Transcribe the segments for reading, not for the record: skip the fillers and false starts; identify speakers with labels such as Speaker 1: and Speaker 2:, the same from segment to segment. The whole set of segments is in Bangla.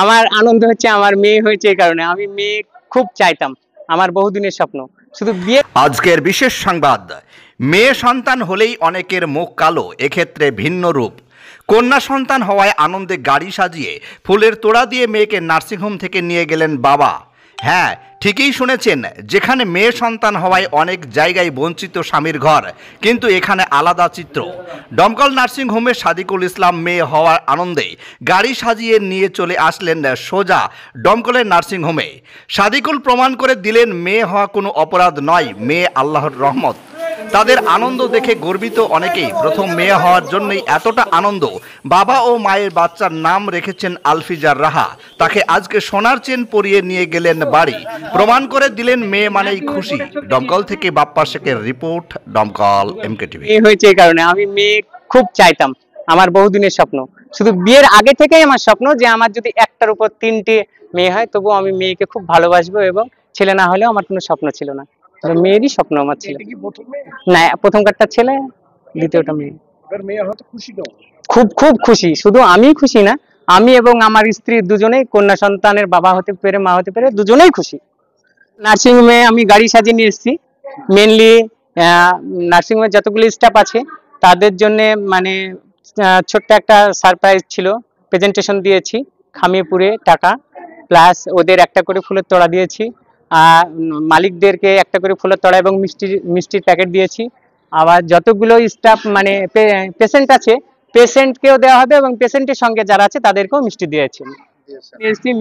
Speaker 1: আমার আনন্দ হচ্ছে আমার মেয়ে হয়েছে, এই কারণে আমি মেয়ে খুব চাইতাম, আমার বহুদিনের স্বপ্ন শুধু বিয়ে।
Speaker 2: আজকের বিশেষ সংবাদ, মেয়ে সন্তান হলেই অনেকের মুখ কালো, এক্ষেত্রে ভিন্ন রূপ। কন্যা সন্তান হওয়ায় আনন্দে গাড়ি সাজিয়ে ফুলের তোড়া দিয়ে মেয়েকে নার্সিংহোম থেকে নিয়ে গেলেন বাবা। হ্যাঁ, ঠিকই শুনেছেন, যেখানে মেয়ে সন্তান হওয়ায় অনেক জায়গায় বঞ্চিত স্বামীর ঘর, কিন্তু এখানে আলাদা চিত্র। দমকল নার্সিংহোমে সাদিকুল ইসলাম মেয়ে হওয়ার আনন্দে গাড়ি সাজিয়ে নিয়ে চলে আসলেন সোজা দমকলের নার্সিংহোমে। সাদিকুল প্রমাণ করে দিলেন মেয়ে হওয়া কোনো অপরাধ নয়, মেয়ে আল্লাহর রহমত। তাদের আনন্দ দেখে গর্বিত অনেকেই। প্রথম মেয়ে হওয়ার জন্যই এতটা আনন্দ। বাবা ও মায়ের বাচ্চার নাম রেখেছেন আলফিজার রাহা। তাকে আজকে সোনার চেন পরিয়ে নিয়ে গেলেন বাড়ি, প্রমাণ করে দিলেন মেয়ে মানেই খুশি। দমকল থেকে বাপ্পা শেখের রিপোর্ট, দমকল MKTV।
Speaker 1: মেয়ে হয়েছে এই কারণে আমি মেয়ে খুব চাইতাম, আমার বহুদিনের স্বপ্ন, শুধু বিয়ের আগে থেকেই আমার স্বপ্ন যে আমার যদি একটার উপর 3টে মেয়ে হয় তবু আমি মেয়েকে খুব ভালোবাসবো, এবং ছেলে না হলেও আমার কোনো স্বপ্ন ছিল না, মেয়েরই স্বপ্ন আমার ছিল। না, প্রথম কারটা ছেলে, দ্বিতীয়টা মেয়ে। খুব খুব খুশি, শুধু আমি খুশি না, আমি এবং আমার স্ত্রী দুজনেই কন্যা সন্তানের বাবা হতে পেরে, মা হতে পেরে দুজনেই খুশি। নার্সিংহোমে আমি গাড়ি সাজিয়ে নিয়ে এসেছি, মেনলি নার্সিংহোমে যতগুলো স্টাফ আছে তাদের জন্য, মানে ছোট্ট একটা সারপ্রাইজ ছিল, প্রেজেন্টেশন দিয়েছি, খামিয়েপুরে টাকা প্লাস ওদের একটা করে ফুলের তোড়া দিয়েছি, মালিকদেরকে একটা করে ফুলের তোড়া এবং মিষ্টির প্যাকেট দিয়েছি। আবার যতগুলো স্টাফ মানে পেশেন্ট আছে পেশেন্টকেও দেওয়া হবে, এবং পেশেন্টের সঙ্গে যারা আছে তাদেরকেও মিষ্টি দিয়েছি।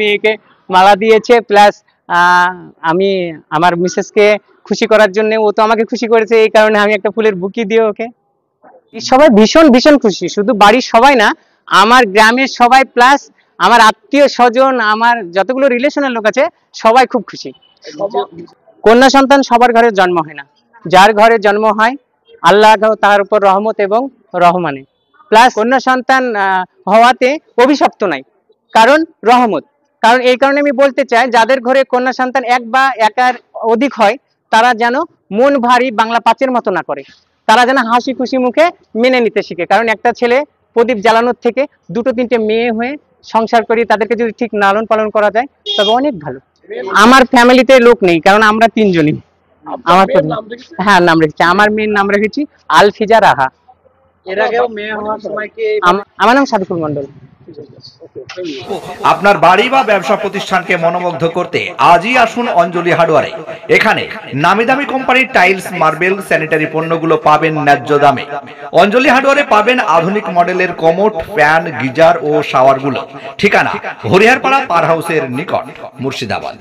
Speaker 1: মেয়েকে মালা দিয়েছে, প্লাস আমি আমার মিসেসকে খুশি করার জন্য, ও তো আমাকে খুশি করেছে, এই কারণে আমি একটা ফুলের বুকি দিয়ে ওকে। সবাই ভীষণ ভীষণ খুশি, শুধু বাড়ির সবাই না, আমার গ্রামের সবাই প্লাস আমার আত্মীয় স্বজন, আমার যতগুলো রিলেশনের লোক আছে সবাই খুব খুশি। কন্যা সন্তান সবার ঘরে জন্ম হয় না, যার ঘরে জন্ম হয় আল্লাহ তার উপর রহমত এবং রহমানে, প্লাস কন্যা সন্তান হওয়াতে অভিশপ্ত নাই, কারণ রহমত। কারণ এই কারণে আমি বলতে চাই, যাদের ঘরে কন্যা সন্তান এক বা একার অধিক হয় তারা যেন মন ভারী বাংলা 5-এর মতো না করে, তারা যেন হাসি খুশি মুখে মেনে নিতে শিখে। কারণ একটা ছেলে প্রদীপ জ্বালানোর থেকে 2-3টে মেয়ে হয়ে সংসার করি, তাদেরকে যদি ঠিক লালন পালন করা যায় তবে অনেক ভালো। আমার ফ্যামিলিতে লোক নেই, কারণ আমরা 3জনই। আমার হ্যাঁ নাম রেখেছি, আমার মেয়ের নাম রেখেছি আলফিজা রাহা।
Speaker 3: এর আগেও মেয়ে হওয়ার সময় কি?
Speaker 1: আমার নাম সাদিকুল মন্ডল।
Speaker 2: আপনার বাড়ি বা ব্যবসা প্রতিষ্ঠানকে মনোমুগ্ধ করতে আজই আসুন অঞ্জলি হার্ডওয়্যারে। এখানে নামি দামি কোম্পানির টাইলস, মার্বেল, স্যানিটারি পণ্যগুলো পাবেন ন্যায্য দামে। অঞ্জলি হার্ডওয়্যারে পাবেন আধুনিক মডেলের কমোড, ফ্যান, গিজার ও শাওয়ারগুলো। ঠিকানা হরিহরপাড়া পার হাউসের নিকট, মুর্শিদাবাদ।